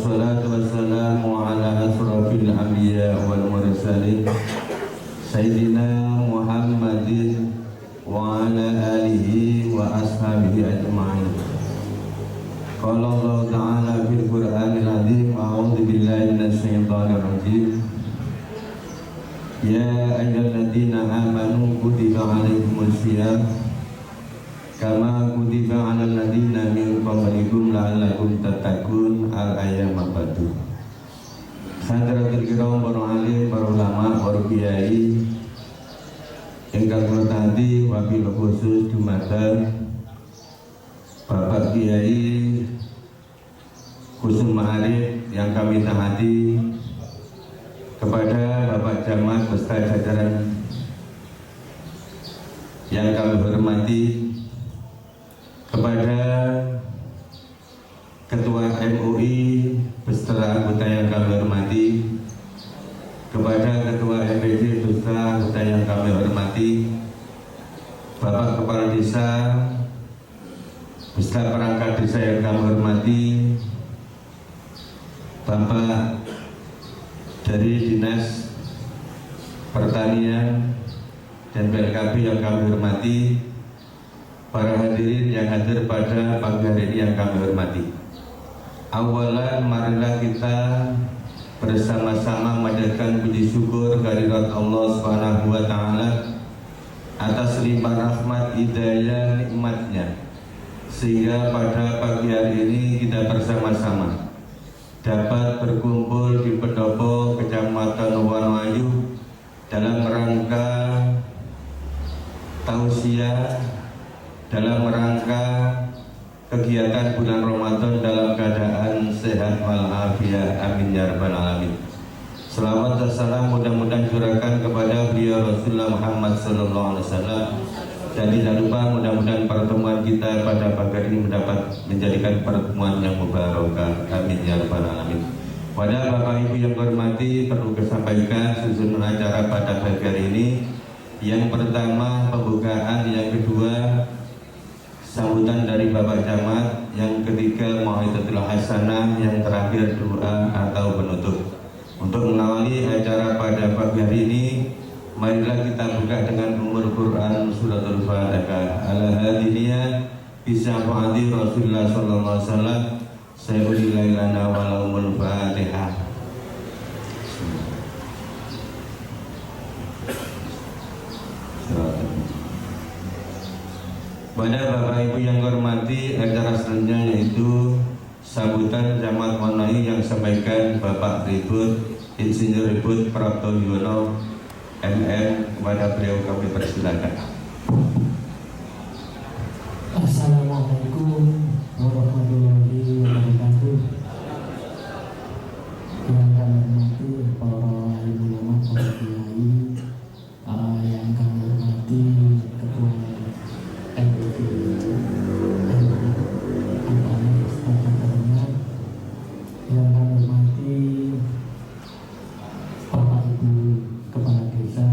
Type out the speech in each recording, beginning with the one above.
Wassalatu wassalamu ala asrafil anbiya wal mursalin Sayyidina Muhammadin wa ala alihi wa ashabihi ajma'in. Qala Allah ta'ala fil Qur'anil azim, a'udzu billahi minasy syaithanir rajim. Ya ayyuhalladzina amanu kutiba 'alaikumus syiyam kama kutiba 'alal ladzina min qablikum la'allakum tattaqun. Al-ayat mabadu. Hadratul kiram, para alim, para ulama, para kiai ingkang kula taati, wabil khusus dumateng Bapak Kiai Kusum Ma'arif yang kami taati, kepada Bapak Camat beserta jajaran yang kami hormati, kepada Ketua MUI beserta anggota yang kami hormati, kepada Ketua MPD beserta anggota yang kami hormati, Bapak Kepala Desa beserta perangkat desa yang kami hormati, Bapak dari Dinas Pertanian dan BLKB yang kami hormati, para hadirin yang hadir pada pagi hari ini yang kami hormati. Awalan marilah kita bersama-sama memanjatkan puji syukur kehadirat Allah Subhanahu wa taala atas limpah rahmat, hidayah, nikmatnya, sehingga pada pagi hari ini kita bersama-sama dapat berkumpul di Pendopo, Kecamatan Wonoayu dalam rangka tausiah, dalam rangka kegiatan bulan Ramadan dalam keadaan sehat walafiat. Amin ya rabbal alamin. Selawat dan salam mudah-mudahan curahkan kepada beliau Rasulullah Muhammad sallallahu alaihi wasallam, dan tidak lupa mudah-mudahan pertemuan kita pada pagi ini mendapat menjadikan pertemuan yang mubarakah. Amin ya rabbal alamin. Pada Bapak Ibu yang hormati, perlu disampaikan susunan acara pada pagi hari ini. Yang pertama pembukaan, yang kedua sambutan dari Bapak Camat, yang ketiga mau'izatul hasanah, yang terakhir doa atau penutup. Untuk mengawali acara pada pagi hari ini, marilah kita buka dengan umur Quran suratul Fatihah. Ala hadiniyah bisafa'ati Rasulullah sallallahu alaihi wasallam. Sayyidul lana walahumul Fatihah. Pada Bapak Ibu yang hormati, acara selanjutnya yaitu sambutan Camat Wonoayu yang sampaikan Bapak Ribut Insinyur Ribut Prapto Yuwono MM. Kepada beliau kami persilakan. Assalamualaikum warahmatullahi wabarakatuh. Yang kami hormati para ulama, para kiai, yang kami hormati Ketua MPD, yang kami hormati Bapak Ibu Kepala Desa,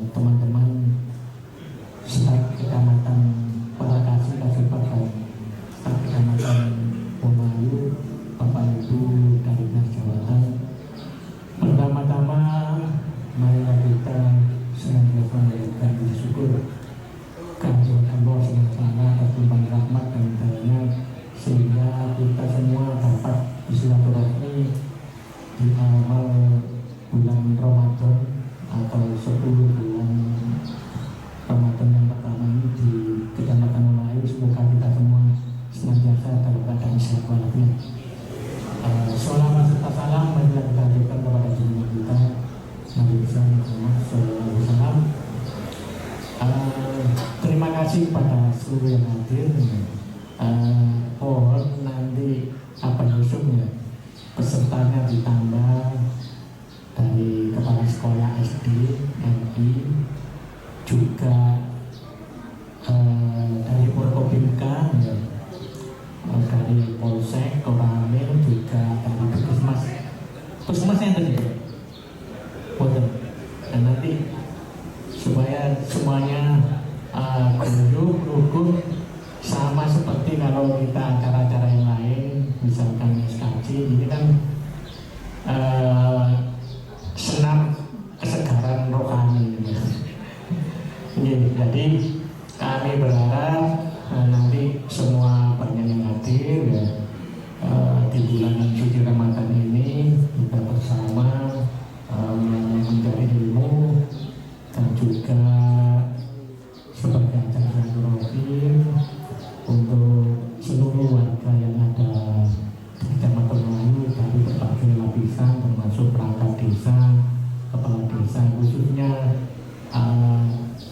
teman-teman staf Kecamatan Parakasi, Kabupaten staf Kecamatan Wonoayu, Bapak Ibu dari Dinas Jabatan. Pertama-tama marilah kita senantiasa mengucapkan puji syukur kehadirat Allah SWT atas limpahan rahmat dan hidayahnya, sehingga kita semua dapat bersilaturahmi di awal bulan Ramadan atau 10 bulan Ramadan yang pertama ini di Kecamatan Wonoayu. Semoga kita semua senantiasa dalam keadaan sehat walafiat. Sholawat serta salam marilah kita haturkan kepada junjungan kita Nabi besar Muhammad SAW. Terima kasih pada seluruh yang hadir. Mohon nanti apa Yusufnya pesertanya ditambah dari kepala sekolah SD, MI, juga dari Forkopimka, dari Polsek, Koramil, juga dari Puskesmas yang tadi. Dan nanti supaya semuanya rukun sama seperti kalau kita acara-acara yang lain, misalkan SKJ ini kan senam kesegaran rohani. Jadi kami berharap nanti semua penyanyi yang hadir ya, di bulan suci Ramadan ini kita bersama mencari ilmu dan juga sebagai acara silaturahim untuk seluruh warga yang ada di Kecamatan Melayu dari berbagai lapisan termasuk perangkat desa, kepala desa, khususnya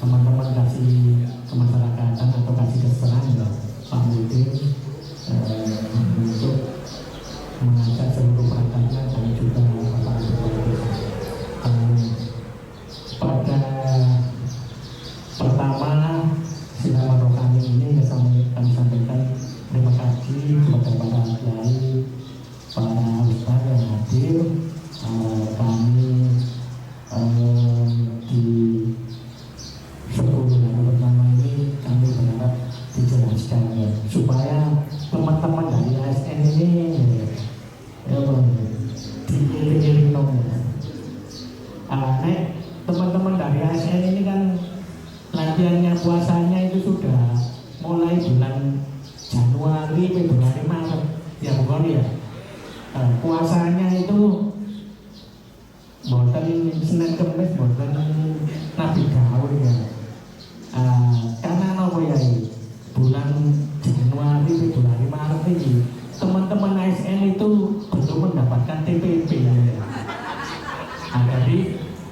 teman-teman kasih kemasyarakatan atau kasih kesetaraan ya Pak Mudin untuk mengajak seluruh perangkatnya dan juga Bapak Ibu. Pada pertama silaman rohani ini kami sampaikan terima kasih kepada para kiai, para ustaz yang hadir. Kami di 10 hari pertama ini kami berharap dijelaskan ya, supaya teman-teman dari ASN ini diiring-iring dong ya. Teman-teman dari ASN ini kan latihannya puasanya itu sudah mulai bulan Januari, Februari, Maret ya bukan ya. Puasanya itu boten Senin Kemis, boten Nabi Daud ya. Karena apa ya bulan Januari, Februari, Maret ini teman-teman ASN itu belum mendapatkan TPP ya. Jadi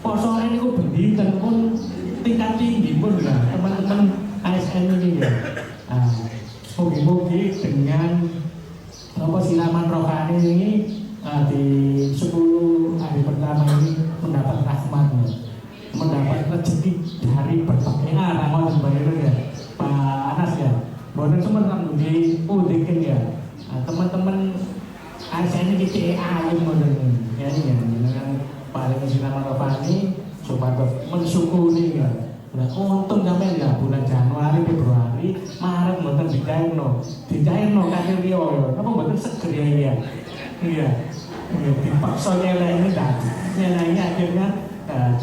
poso ini kok pendidikan pun tingkat tinggi pun ya teman-teman ASN ini ya. Moga-moga dengan silaman rohani ini di 10 hari pertama ini mendapat rahmatnya, mendapat rezeki dari berbagai arah. Mau sebenarnya ya Pak Anas ya, boleh teman-teman di udikin ya, teman-teman ASN ini CA yang modern ya ini ya, dengan paling silaman rohani supaya mensyukuri ya. Nah, untung sampai ya bulan Januari, Februari, Maret mboten dicairno kakek riyo. Apa mboten seger ya? Iya. Dipaksa nyeleh ini dah. Nyelehnya akhirnya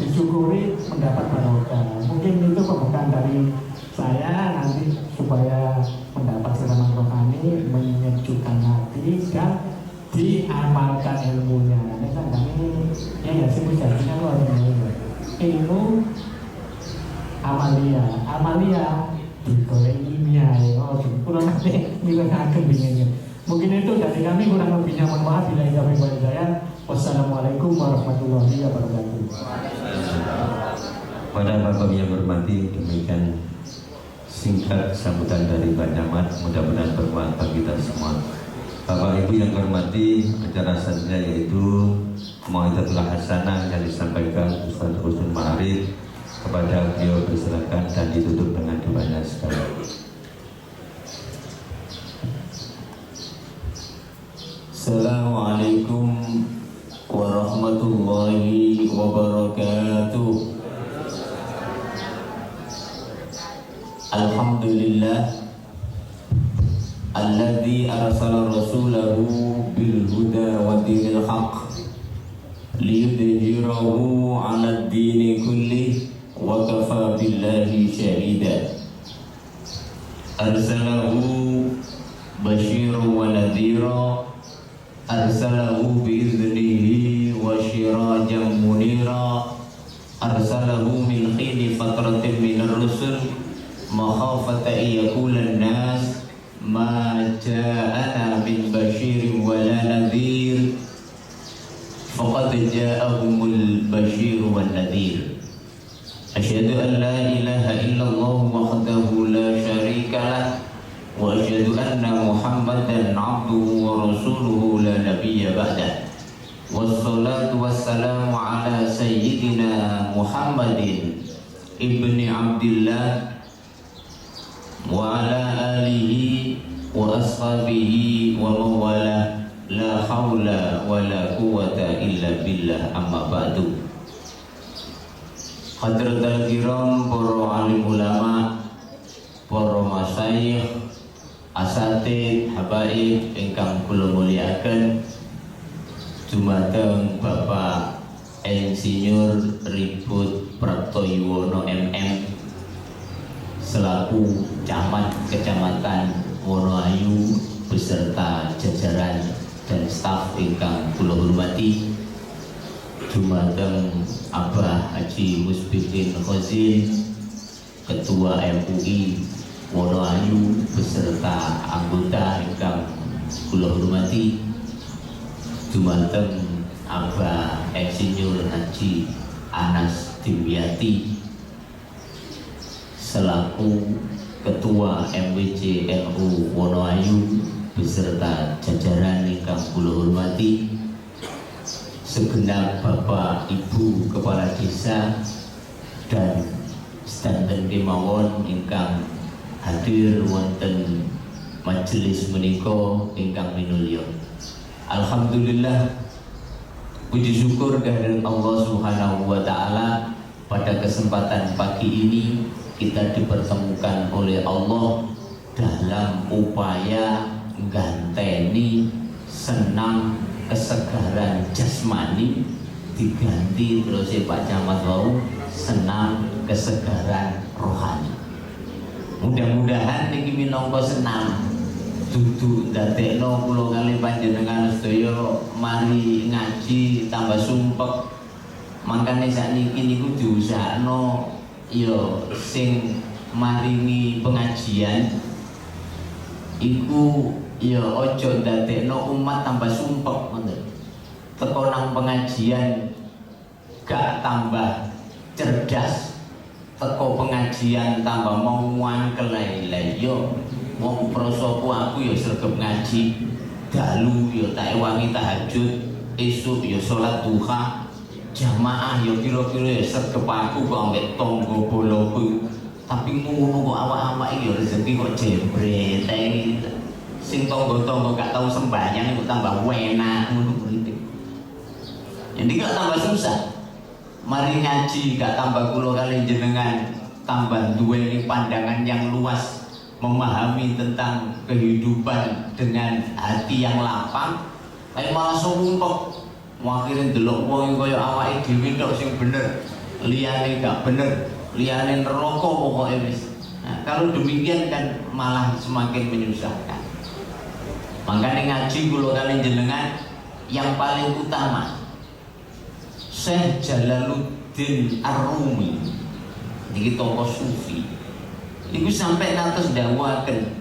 disyukuri mendapat barokah. Mungkin itu pembukaan dari saya nanti supaya mendapat siraman rohani, menyejukkan hati dan diamalkan ilmunya. Ini kan kami ya sih jadinya luar biasa. Ilmu amalia digoreng kimia ya. Kurang nanti akan bingungnya. Mungkin itu dari kami, kurang lebihnya mohon maaf bila kami kepada saya. Wassalamualaikum warahmatullahi wabarakatuh. Pada Bapak yang berhormati, demikian singkat sambutan dari Pak Camat, mudah-mudahan bermanfaat bagi kita semua. Bapak Ibu yang hormati, acara selanjutnya yaitu Mau'izatul Hasanah yang disampaikan Ustaz Husnul Ma'arif. Kepada beliau persilakan dan ditutup dengan doanya sekali. Assalamualaikum warahmatullahi wabarakatuh. Alhamdulillah alladzi arsala rasulahu bil huda wa dinil haqq liyudhhirahu 'ala ad-dini kullih wa kafa billahi syahida. Arsalahu basyiran wa nadhira, arsalahu biiznihi wa syirajan munira, arsalahu min khili fatratin minar rusul makhafata iyakulan nas ma ja'ana min basyirin wa la nadhir faqad ja'ahumul basyir wan nadhir. Asyhadu an la ilaha illallah wahdahu la syarika lah wa asyhadu anna Muhammadan abduhu wa rasuluhu la nabiyya ba'dah. Wassalatu wassalamu ala sayyidina Muhammadin ibni Abdillah wa ala alihi wa ashabihi wa mawala, la hawla wa la quwata illa billah, amma ba'du. Hadratul kiram, para alim ulama, para masyayikh, asatid habaib ingkang kula mulyakaken, dumateng Bapak Insinyur Ribut Praptoyuwono MM selaku camat Kecamatan Wonoayu beserta jajaran dan staf ingkang kula hormati, dumateng Abah Haji Musbidin Khozin Ketua MUI Wonoayu beserta anggota ingkang kula hormati, dumateng Abah Insinyur Haji Anas Dimyati selaku Ketua MWC NU Wonoayu beserta jajaran ingkang kula hormati, segenap Bapak Ibu Kepala Desa dan sedanten kemawon ingkang hadir wonten majelis menika ingkang minulya. Alhamdulillah, puji syukur kehadirat Allah Subhanahu wa taala, pada kesempatan pagi ini kita dipertemukan oleh Allah dalam upaya ganteni senam kesegaran jasmani, diganti terus Pak Camat wau senam kesegaran rohani. Mudah-mudahan niki minangka senam dudu ndadekno kula kali panjenengan sedaya mari ngaji tambah sumpek. Mangkane sakniki niku diusahakno ya sing maringi pengajian iku ya ojo ndadekno umat tambah sumpek ngoten. Teko nang pengajian gak tambah cerdas, teko pengajian tambah mau ngkelai yo wong prosoku aku ya sregep ngaji, dalu ya tak ewangi tahajud, esuk ya salat duha, jamaah ya kira-kira ya sregep aku kok ambek tangga boloku. Tapi ngono kok awak-awak iki ya rezeki kok jebret iki. Sing tangga-tangga gak tau sembahyang kok tambah enak ngono kritik. Jadi gak tambah susah. Mari ngaji gak tambah kula kali jenengan tambah duweni pandangan yang luas, memahami tentang kehidupan dengan hati yang lapang. Kayak malah sumpek akhirnya delok wong kaya awake dhewe tok sing bener, liyane gak bener, liyane neraka pokoknya wis. Nah, kalau demikian kan malah semakin menyusahkan. Makanya ngaji kula kali jenengan yang paling utama Syekh Jalaluddin Ar-Rumi niki tokoh sufi. Iku sampai nantos dakwaken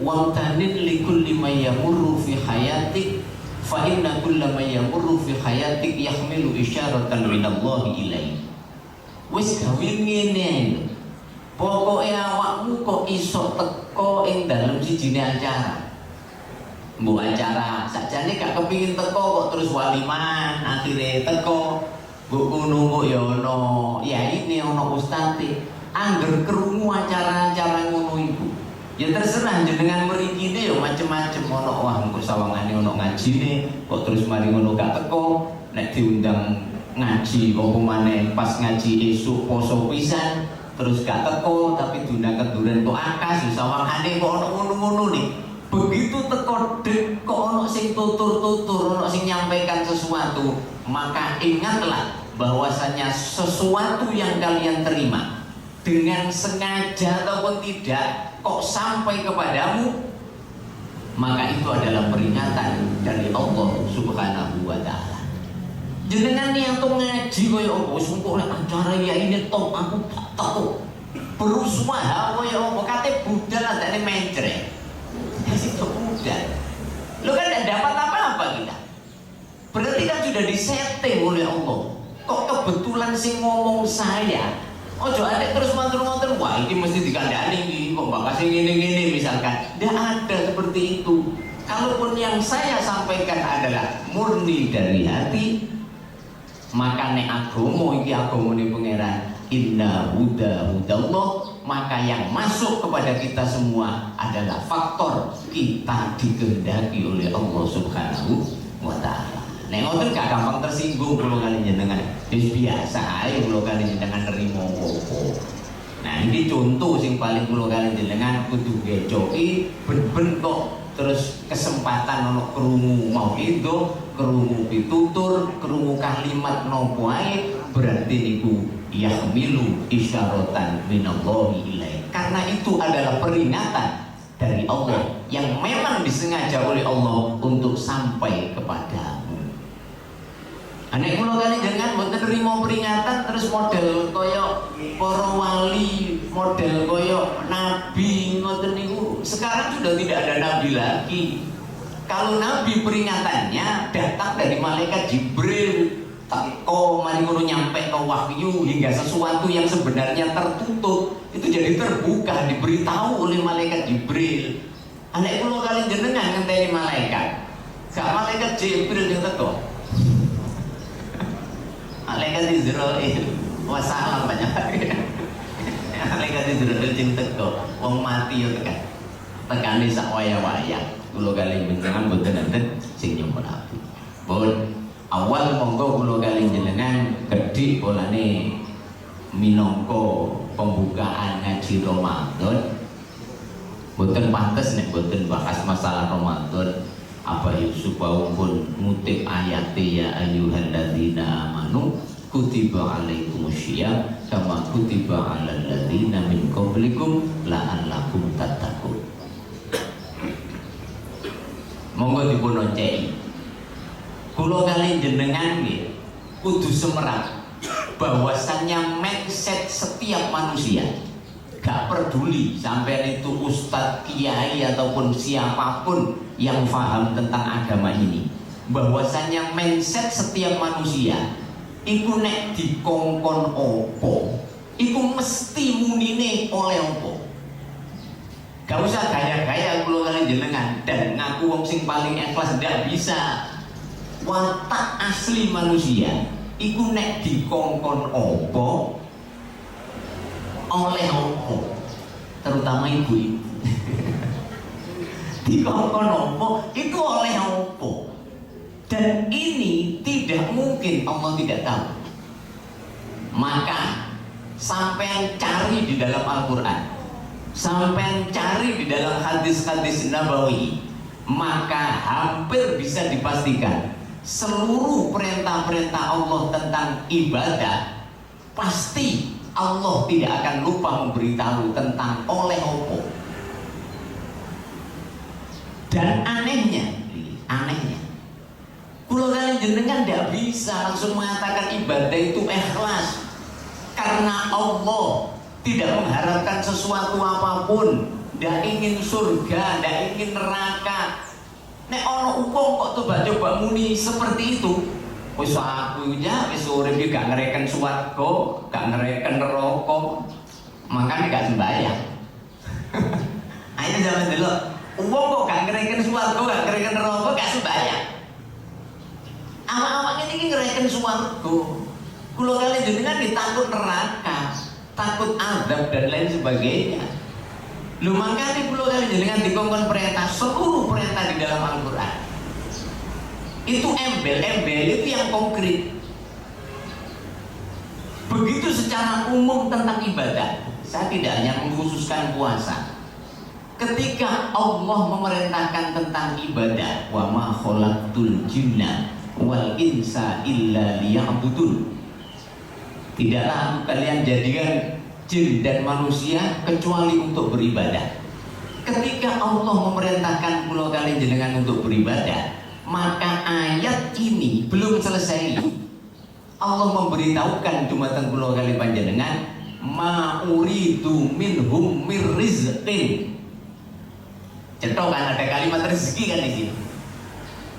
wa tanin likulli may yamurru fi hayatik fa inna kulla may yamurru fi hayatik yahmilu isyaratan minallahi ilaihi. Wis gawe ngene pokoke awakmu kok iso teko ing dalem sijine acara. Mbok acara sakjane gak kepingin teko kok terus waliman, akhire teko mbok ngono ya ono yai ne ono ustate. Angger krungu acara-acara ngono iku ya terserah jenengan mrikine ya macem-macem, ono wah engko sawangane ono ngajine kok terus mari ngono gak teko, nek diundang ngaji apa maneh pas ngaji esuk poso pisan terus gak teko tapi diundang keduren kok akas sawangane kok ono ngono-ngono nih. Begitu teko dek kok ono sing tutur-tutur, ono sing nyampaikan sesuatu, maka ingatlah bahwasanya sesuatu yang kalian terima dengan sengaja ataupun tidak kok sampai kepadamu, maka itu adalah peringatan dari Allah Subhanahu wa taala. Jenengan yang tuh ngaji kaya apa sumpuk lek acara ya ini top aku tak tahu. Berusaha kaya apa kate budal adane mencret. Ya sih budal. Lu kan tidak dapat apa-apa kita. Berarti kan sudah disetting oleh Allah. Kok kebetulan sing ngomong saya, ojo ada terus matur-matur, wah ini mesti dikandani ini, kok bakal sing ngene-ngene misalkan. Tidak ada seperti itu. Kalaupun yang saya sampaikan adalah murni dari hati, maka nek agama iki agamane pangeran, inna huda hudallah, maka yang masuk kepada kita semua adalah faktor kita dikehendaki oleh Allah Subhanahu wa taala. Nek ngoten gak gampang tersinggung kula kali jenengan. Wis biasa ae kula kali jenengan nerimo apa. Nah ini contoh sing paling kula kali jenengan kudu gejoki ben-ben kok terus kesempatan ono krungu mau itu, krungu pitutur, krungu kalimat nopo ae berarti niku yahmilu isyaratan minallahi ilaih. Karena itu adalah peringatan dari Allah yang memang disengaja oleh Allah untuk sampai kepadamu. Anek kula kali jangan mboten nerima peringatan terus model koyo para wali, model koyo nabi ngoten niku. Sekarang sudah tidak ada nabi lagi. Kalau nabi peringatannya datang dari malaikat Jibril, teko mari ngono nyampe ke wahyu hingga sesuatu yang sebenarnya tertutup itu jadi terbuka diberitahu oleh malaikat Jibril. Anek kula kali jenengan ngenteni malaikat. Gak malaikat Jibril yang teko. Malaikat Israil, wassalam banyak. Malaikat Israil sing teko, wong mati yo tekan. Tekane sak waya-waya. Kula kali jenengan mboten enten sing nyumpun api. Pun awal monggo kula kali jenengan gedhi polane minangka pembukaan ngaji Ramadan. Mboten pantes nek mboten bahas masalah Ramadan. Apa Yusuf pun ngutip ayat ya ayyuhalladzina amanu kutiba alaikumusyyam kama kutiba alal ladzina min qablikum la'allakum tattaqun. Monggo dipun onceki. Kula kali jenengan nggih kudu semerap bahwasannya mindset setiap manusia, gak peduli sampai itu ustadz, kiai ataupun siapapun yang paham tentang agama ini, bahwasannya mindset setiap manusia iku nek dikongkon opo iku mesti munine oleh opo. Gak usah gaya-gaya kula kali jenengan dan ngaku wong sing paling ikhlas, ndak bisa. Watak asli manusia iku nek dikongkon opo oleh opo, terutama ibu-ibu. Dikongkon opo itu oleh opo, dan ini tidak mungkin Allah tidak tahu. Maka sampai cari di dalam Al-Quran, sampai cari di dalam hadis-hadis Nabawi, maka hampir bisa dipastikan seluruh perintah-perintah Allah tentang ibadah pasti Allah tidak akan lupa memberitahu tentang oleh opo. Dan anehnya, kula kali jenengan tidak bisa langsung mengatakan ibadah itu ikhlas, karena Allah tidak mengharapkan sesuatu apapun, tidak ingin surga, tidak ingin neraka. Nek ono uang kok coba-coba muni seperti itu, wis aku ya wis urip iki gak ngereken swarga, gak ngereken neraka, makane gak sembahyang. Ayo zaman dulu, uang kok gak ngereken swarga, gak ngereken neraka, gak sembahyang. Awak-awak ini ngereken swarga. Kula kali jenengan ditakut neraka, takut azab dan lain sebagainya. Lu makanya kula kali jenengan dikongkon perintah, seluruh perintah di dalam Al-Quran itu embel-embel itu yang konkret. Begitu secara umum tentang ibadah. Saya tidak hanya mengkhususkan puasa. Ketika Allah memerintahkan tentang ibadah, wa ma khalaqtul jinna wal insa illa liya'budun, tidaklah aku kalian jadikan jin dan manusia kecuali untuk beribadah. Ketika Allah memerintahkan kula kalian jenengan untuk beribadah, maka ayat ini belum selesai. Allah memberitahukan dumateng kula kalian panjenengan, ma uridu minhum mir rizqin. Cetok kan ada kalimat rezeki kan di sini.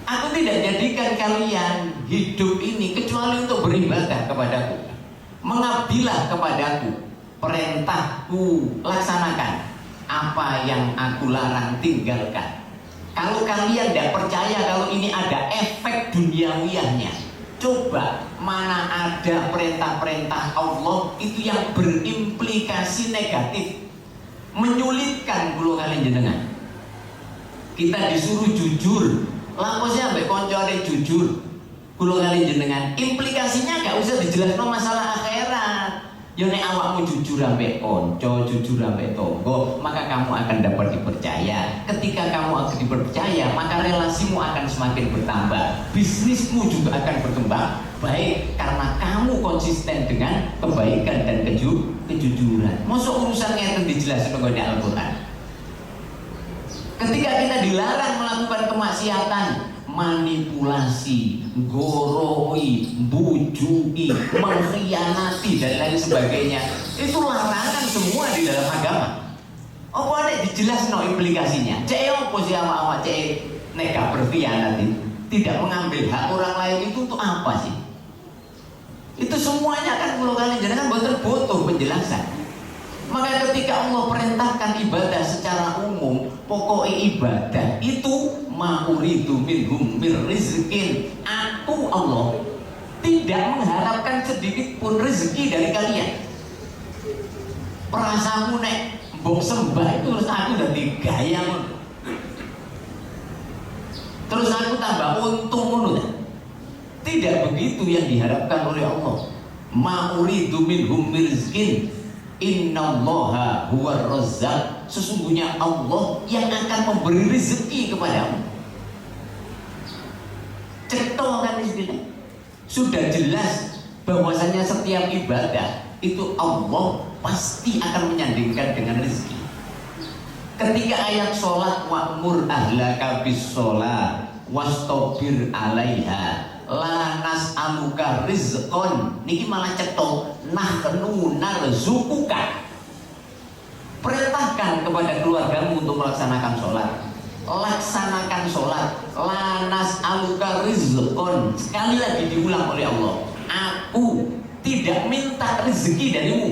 Aku tidak jadikan kalian hidup ini kecuali untuk beribadah kepadaku. Mengabdilah kepadaku, perintahku laksanakan, apa yang aku larang tinggalkan. Kalau kalian tidak percaya kalau ini ada efek duniawiyahnya, coba mana ada perintah-perintah Allah itu yang berimplikasi negatif, menyulitkan kula kalian jenengan. Kita disuruh jujur, langsungnya sampai koncone jujur. Kula kalian jenengan, implikasinya gak usah dijelaskan masalah akhirat. Ya nek awakmu jujur ambek konco, jujur ambek tonggo, maka kamu akan dapat dipercaya. Ketika kamu akan dipercaya, maka relasimu akan semakin bertambah. Bisnismu juga akan berkembang baik karena kamu konsisten dengan kebaikan dan kejujuran. Masuk urusannya yang dijelaskan oleh Al-Quran. Ketika kita dilarang melakukan kemaksiatan, manipulasi, goroi, bujui, mengkhianati dan lain sebagainya, itu larangan semua di dalam agama. Apa ada dijelas no implikasinya? Cek apa sih awak-awak cek neka berkhianat itu? Tidak mengambil hak orang lain itu untuk apa sih? Itu semuanya kan kalau kalian jangan butuh penjelasan. Maka ketika Allah perintahkan ibadah secara umum, pokoknya ibadah itu ma'uridu minhum mir rizkin. Aku Allah tidak mengharapkan sedikit pun rezeki dari kalian. Perasaanmu nek mbok sembah itu terus aku udah digaya, terus aku tambah untung ngono. Tidak begitu yang diharapkan oleh Allah. Ma'uridu minhum mir rizkin. Innallaha huwar razzaq. Sesungguhnya Allah yang akan memberi rezeki kepadamu. Cetok kan istilah. Sudah jelas bahwasanya setiap ibadah itu Allah pasti akan menyandingkan dengan rezeki. Ketika ayat sholat wa'mur ahlaka bis sholat wastabir alaiha la nas'aluka rizqon, niki malah cetok nahnu narzuquka. Perintahkan kepada keluargamu untuk melaksanakan sholat. Laksanakan sholat. La nas'aluka rizqon. Sekali lagi diulang oleh Allah, aku tidak minta rezeki darimu.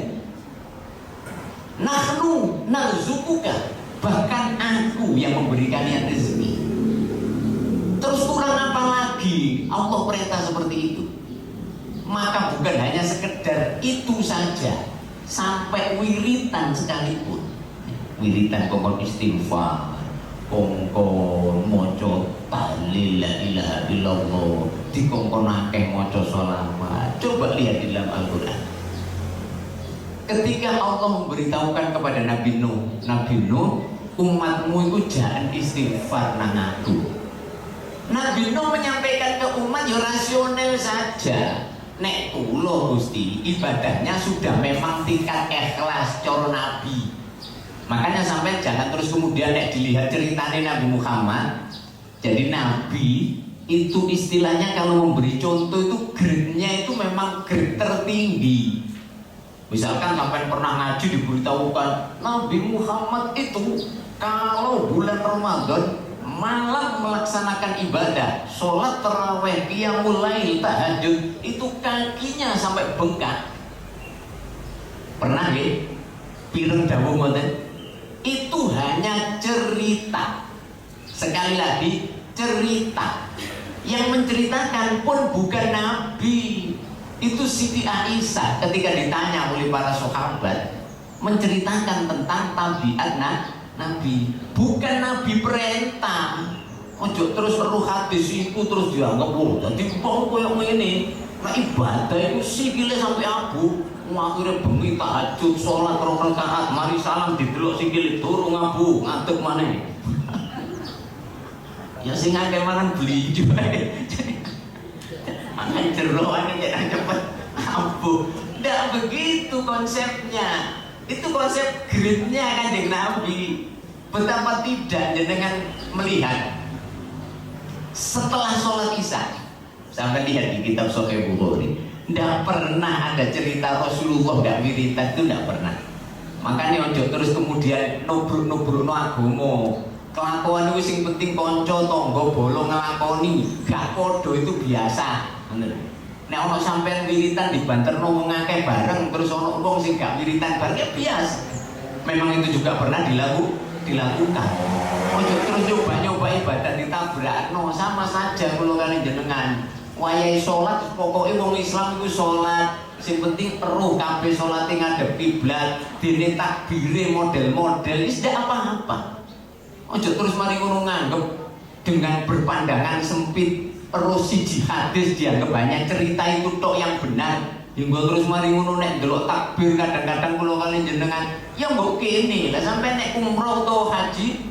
Nahnu narzuquka, bahkan aku yang memberi kalian rezeki. Terus kurang apa lagi Allah perintah seperti itu? Maka bukan hanya sekedar itu saja, sampai wiritan sekalipun. Wiritan kongkon istighfar, kongkon moco tahlil la ilaha illallah, dikongkon akeh moco sholawat. Coba lihat di dalam Al-Quran. Ketika Allah memberitahukan kepada Nabi Nuh, umatmu itu jangan istighfar nang aku. Nabi Nuh menyampaikan ke umat ya rasional saja. Nek kula Gusti ibadahnya sudah memang tingkat ikhlas coro Nabi. Makanya sampai jangan terus kemudian nek dilihat ceritanya Nabi Muhammad. Jadi Nabi itu istilahnya kalau memberi contoh itu grade-nya itu memang grade tertinggi. Misalkan sampai pernah ngaji diberitahukan Nabi Muhammad itu kalau bulan Ramadan malam melaksanakan ibadah, sholat tarawih, qiyamul lail, tahajud, itu kakinya sampai bengkak. Pernah ya? Pireng dawuh ngoten? Itu hanya cerita. Sekali lagi, cerita. Yang menceritakan pun bukan Nabi. Itu Siti Aisyah ketika ditanya oleh para sahabat, menceritakan tentang tabiat Nabi, bukan Nabi perintah. Ojo terus perlu hadis itu terus dianggap jadi wong koyo ngene. Nek ibadah itu sikile sampai abu, akhirnya bengi tahajud, sholat 2 rakaat, mari salam didelok sikile turu ngabu, ngadeg maneh. Ya sing akeh mangan beli juga. Mangan jeroan iki cepet abu. Ndak begitu konsepnya. Itu konsep grade-nya Kanjeng Nabi. Betapa tidak dengan melihat setelah sholat isya, sampai lihat di kitab Sahih Bukhari, tidak pernah ada cerita Rasulullah tidak wiridan, itu tidak pernah. Makanya ojo terus kemudian nubruk no agama. Kelakuan itu sing penting konco tonggo bolong ngelakoni, gak podo itu biasa. Nek ono sampean wiritan dibanterno wong akeh bareng, terus ono wong sing gak wiritan bareng ya biasa. Memang itu juga pernah dilakukan. Ojo terus nyoba ibadah ditabrakno, sama saja kalau kalian jenengan. Wayahe sholat pokoknya wong Islam itu sholat, sing penting eruh kabeh sholate ngadep kiblat, dene takbire model-model wis ndak apa-apa. Ojo terus mari ngono nganggep dengan berpandangan sempit. Terus siji hadis dianggap hanya cerita itu tok yang benar. Hingga terus mari ngono nek delok takbir kadang-kadang kula kali jenengan ya mbok kene lah sampai nek umroh atau haji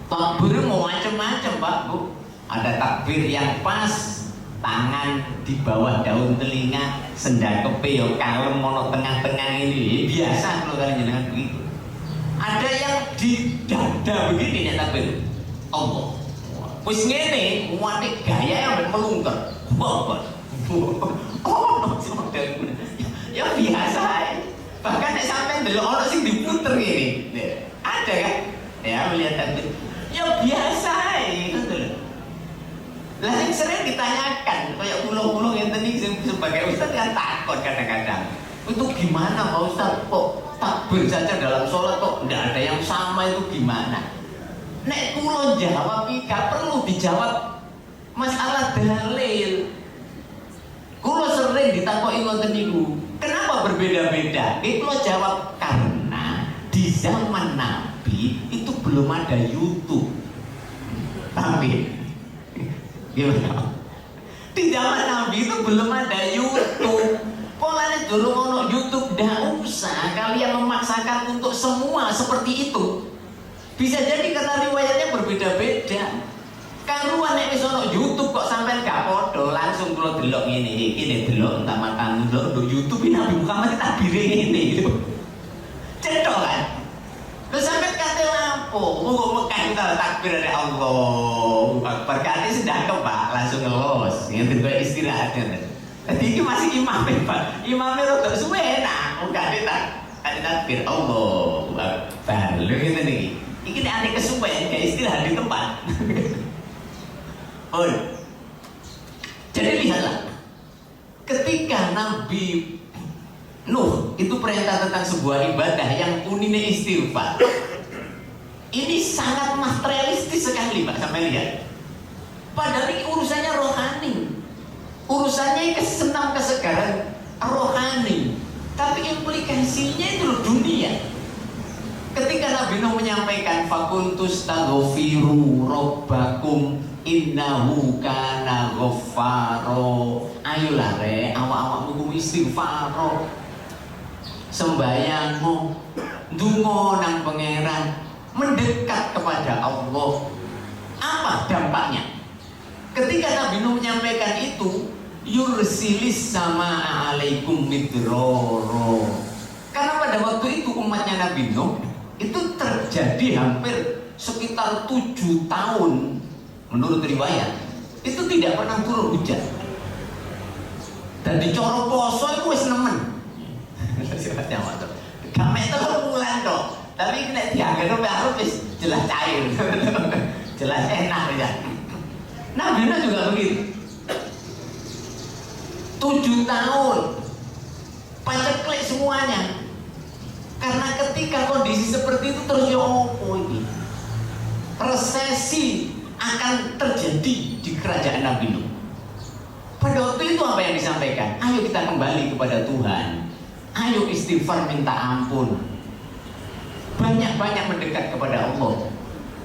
takbir mau macam-macam Pak Bu. Ada takbir yang pas tangan di bawah daun telinga sendakepe yo kalem mono tengah-tengah ini biasa kalau kali jenengan begitu. Ada yang di dada begini nek takbir. Allah. Wis ngene muate gaya yang melungker. Bobot. Oh, ya biasa bahkan nek sampai delok ono sing diputer ini ada kan ya melihat takbir ya biasa gitu loh. Lah yang sering ditanyakan kayak pulau-pulau yang tadi sebagai ustaz kan takut kadang-kadang itu gimana Pak Ustaz kok takbir saja dalam sholat kok tidak ada yang sama itu gimana. Nek pulau jawab gak perlu dijawab masalah dalil. Kulo sering ditakoki ngoten niku, kenapa berbeda-beda? Kulo jawab karena di zaman Nabi itu belum ada YouTube. Tapi gimana? Di zaman Nabi itu belum ada YouTube. Polanya dulu ono YouTube dah usah kalian memaksakan untuk semua seperti itu. Bisa jadi kata riwayatnya berbeda-beda. Karuan nek wis ono YouTube kok sampean gak podo, langsung kula delok ngene iki delok entah makan delok YouTube ini Nabi Muhammad takbire ngene gitu. Cetok kan? Terus sampean kate lampu, monggo Mekah kita takbir ada Allah. Berkati sedang Pak, langsung ngelos. Ngene kok istirahat ngene. Dadi iki masih imam Pak. Imame rada suwe enak, enggak ada takbir Allah. Akbar. Lho ngene iki. Iki nek ane kesuwen gak istirahat di tempat. Oh, jadi lihatlah, ketika Nabi Nuh itu perintah tentang sebuah ibadah yang unine istighfar, ini sangat materialistis sekali Pak, sampai lihat. Padahal ini urusannya rohani, urusannya kesenam kesegaran rohani, tapi implikasinya itu dunia. Ketika Nabi Nuh menyampaikan fakultus taghfiru rabbakum innahu kana ghaffaro. Ayolah re, awak-awakmu kuwi istighfar. Sembayangmu, ndonga nang pangeran, mendekat kepada Allah. Apa dampaknya? Ketika Nabi Nuh menyampaikan itu, yursilis sama alaikum midrara. Karena pada waktu itu umatnya Nabi Nuh itu terjadi hampir sekitar 7 tahun menurut riwayat itu tidak pernah turun hujan. Dan di coro poso itu wis nemen. Sifatnya apa? Kami itu bulan kok. Tapi nek dianggap baru wis jelas cair. Jelas enak ya. Nabi Nuh juga begitu. 7 tahun paceklik semuanya. Karena ketika kondisi seperti itu terus ya opo ini? Resesi akan terjadi di kerajaan Nabi Nuh. Pada waktu itu apa yang disampaikan? Ayo kita kembali kepada Tuhan. Ayo istighfar minta ampun. Banyak-banyak mendekat kepada Allah.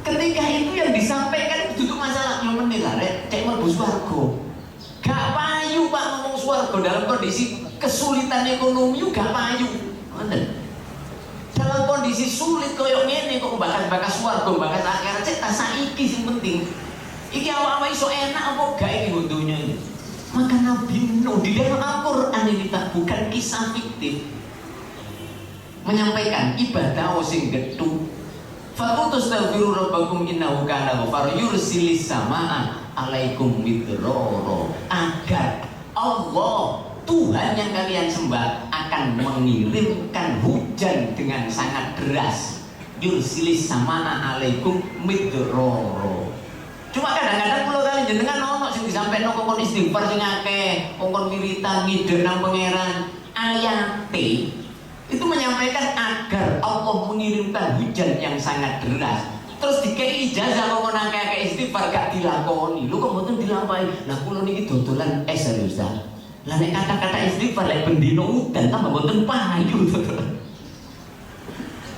Ketika itu yang disampaikan itu masalah yang mendengar, cek mlebu swarga. Gak payu Pak ngomong swarga dalam kondisi kesulitan ekonomi gak payu. Ngoten. Dalam kondisi sulit koyo ngene kok bakas-bakas swarga, bakas akhirat cek tak saiki sing penting. Iki awak-awak iso enak apa gak iki untunya ini. Maka Nabi Nuh di dalam Al-Qur'an ini tak bukan kisah fiktif. Menyampaikan ibadah sing gethu. Faqutus taghfiru rabbakum innahu kana ghaffar yursilis samaa alaikum midrara. Agar Allah Tuhan yang kalian sembah akan mengirimkan hujan dengan sangat deras. Yursilis samaa alaikum midrara. Cuma kadang-kadang kalau kalian jenengan ono sing disampaikan kok istighfar sing akeh, kok wiritan ngide nang pangeran. Ayate itu menyampaikan agar Allah mengirimkan hujan yang sangat deras. Terus dikei ijazah kok nang akeh istighfar gak dilakoni. Lho kok mboten dilampahi. Lah kula niki dodolan serius ta. Lah nek kata-kata istighfar lek bendino udan tambah mboten payu.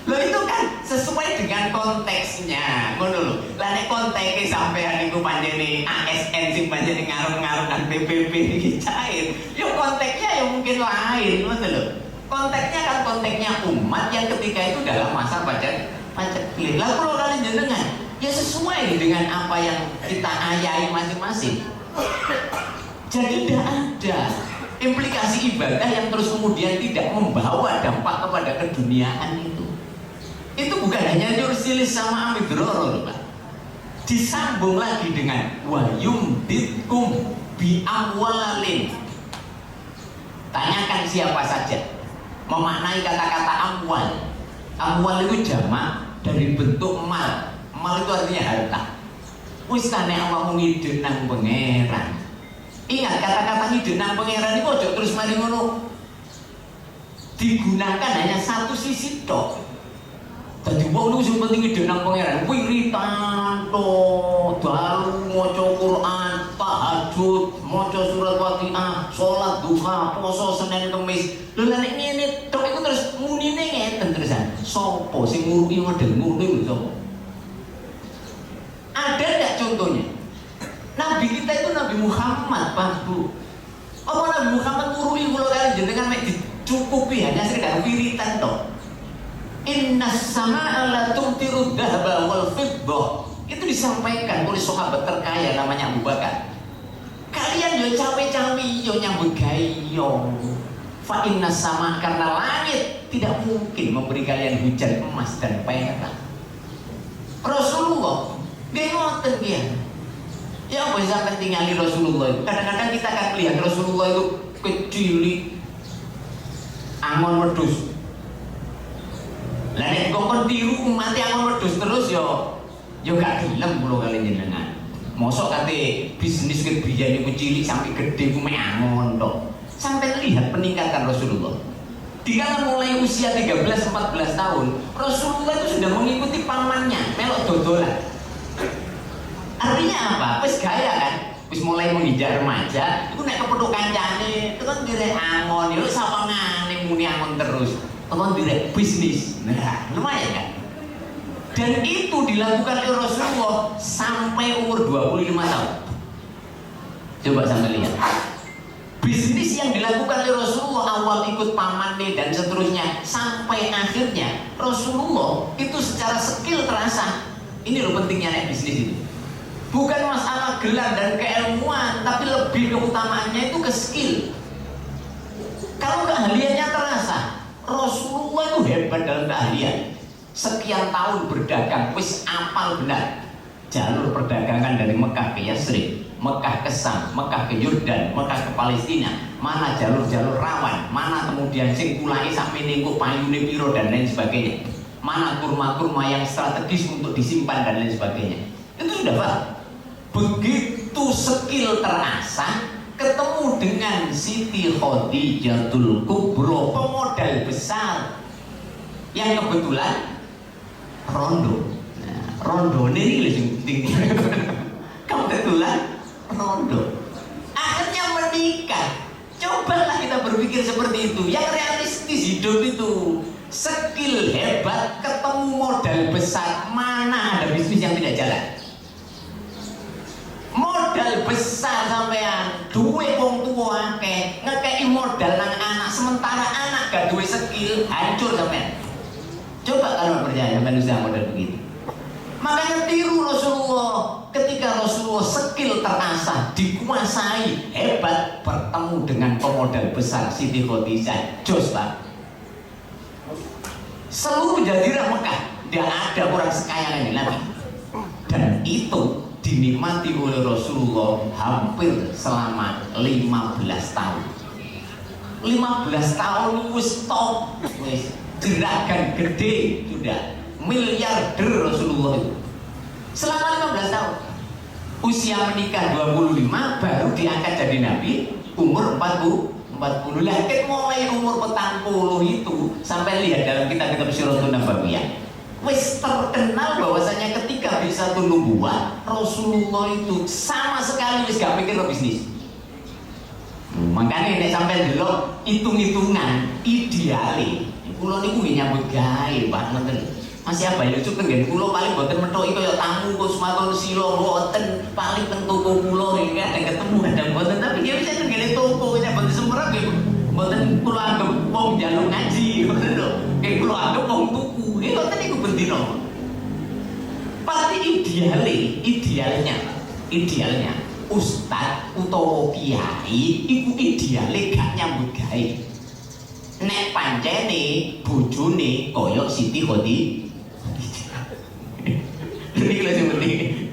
Lho itu kan sesuai dengan konteksnya, ngono lho. Lah nek konteke sampean niku panjene ASN sing panjene ngarep-ngarep dan PBB iki cair, yo konteksnya ya mungkin lain, ngono lho. Konteksnya kan konteksnya umat yang ketika itu dalam masa paceklik. Lah kalau kalian jenengan ya sesuai dengan apa yang kita ayahi masing-masing. Jadi tidak ada implikasi ibadah yang terus kemudian tidak membawa dampak kepada keduniaan itu. Itu bukan hanya yursilis sama amidroro, Pak. Disambung lagi dengan wa yumditkum bi amwalin. Tanyakan siapa saja memaknai kata-kata amwal. Amwal itu jamak dari bentuk mal. Mal itu artinya harta. Wis tane awakmu ngidek nang pangeran. Ingat kata-kata ngidek nang pangeran itu ojo terus mari ngono. Digunakan hanya satu sisi tok. Dadi wong niku sing penting ide nang pangeran, wiritan to, dalu maca Quran, tahajud, maca surat Waqiah, salat duha, poso Senin Kamis. Lho nek ngene tok iku terus munine ngeten terusan. Sopo sing nguruki model ngono iku sapa? Ada enggak contohnya? Nabi kita itu Nabi Muhammad, Pak Bu. Apa Nabi Muhammad nguruki kula kali jenengan mek dicukupi hanya sekedar wiritan tok. Inna sama'a la tumtiru dhahaba wal fiddah. Itu disampaikan oleh sahabat terkaya namanya Abu Bakar. Kalian yo cawe-cawe yo nyambut gawe yo. Fa inna sama, karena langit tidak mungkin memberi kalian hujan emas dan perak. Rasulullah nggih ngoten dia. Ya apa sampeyan tingali Rasulullah itu? Kadang-kadang kita akan lihat Rasulullah itu kecil, angon wedhus. Lah nek kok tiru mati angon wedhus terus yo gak gelem kula kali jenengan. Mosok kate bisnis ke biyen niku cilik sampai gede ku mek angon tok. Sampai lihat peningkatan Rasulullah. Dikala mulai usia 13-14 tahun, Rasulullah itu sudah mengikuti pamannya melok dodolan. Artinya apa? Wis gaya kan? Wis mulai menginjak remaja, itu nek kepethuk kancane, itu kan direk angon, yo sapangane muni angon terus. Teman direk bisnis, nah lumayan kan? Dan itu dilakukan oleh Rasulullah sampai umur 25 tahun. Coba sampai lihat. Bisnis yang dilakukan oleh Rasulullah awal ikut pamannya dan seterusnya sampai akhirnya Rasulullah itu secara skill terasa. Ini loh pentingnya naik bisnis itu. Bukan masalah gelar dan keilmuan, tapi lebih keutamaannya itu ke skill. Kalau keahliannya terasa, Rasulullah itu hebat dalam keahlian. Sekian tahun berdagang, wis apal benar jalur perdagangan dari Mekah ke Yasrib, Mekah ke Sam, Mekah ke Yordan, Mekah ke Palestina. Mana jalur-jalur rawan, mana kemudian sing kulai sampai nengku payune piro dan lain sebagainya. Mana kurma-kurma yang strategis untuk disimpan dan lain sebagainya. Itu sudah Pak. Begitu skill terasah, ketemu dengan Siti Khadijatul Kubro, pemodal besar yang kebetulan rondo. Nah, rondo ini lebih tinggi. Kebetulan rondo. Akhirnya menikah. Cobalah kita berpikir seperti itu. Yang realistis hidup itu skill hebat ketemu modal besar, mana ada bisnis yang tidak jalan? Modal besar sampean, duwe wong tua akeh, ngekei modal nang anak, sementara anak gak duwe skill, hancur sampean. Coba kalau percaya manusia modal begitu. Makanya tiru Rasulullah, ketika Rasulullah skill terasah, dikuasai, hebat, bertemu dengan pemodal besar Siti Khadijah, jos Pak. Seluruh jazirah Mekah tidak ada orang sekaya ini lagi. Dan itu dinikmati oleh Rasulullah hampir selama 15 tahun. 15 tahun wis top, wis gerakan gede sudah, miliarder Rasulullah itu. Selama 15 tahun. Usia menikah 25 baru diangkat jadi nabi umur 40 lah. Mulai umur 40 itu sampai lihat dalam kitab-kitab Syiratun Nabawiyah. Wis terkenal bahwasanya ketika bisa nubuwah Rasulullah itu sama sekali wis gak mikir ke bisnis. Makanya nek sampai delok hitung-hitungan ideale kula niku nggih nyambut gawe Pak ngoten. Masih apa ya cuk tenggen kula paling boten methoki kaya tamu kok sematon sila boten paling teng toko kula iki kadang ketemu kadang boten tapi dia bisa tenggen toko nek boten semerap ya boten kula anggap wong njaluk ngaji ngoten lho kayak kula anggap wong tuku iki boten iku bendina pasti idealnya ustad utawa kiai iku ideale gak nyambut gawe nek pancene bojone kaya Siti Khadijah ini lho sing penting.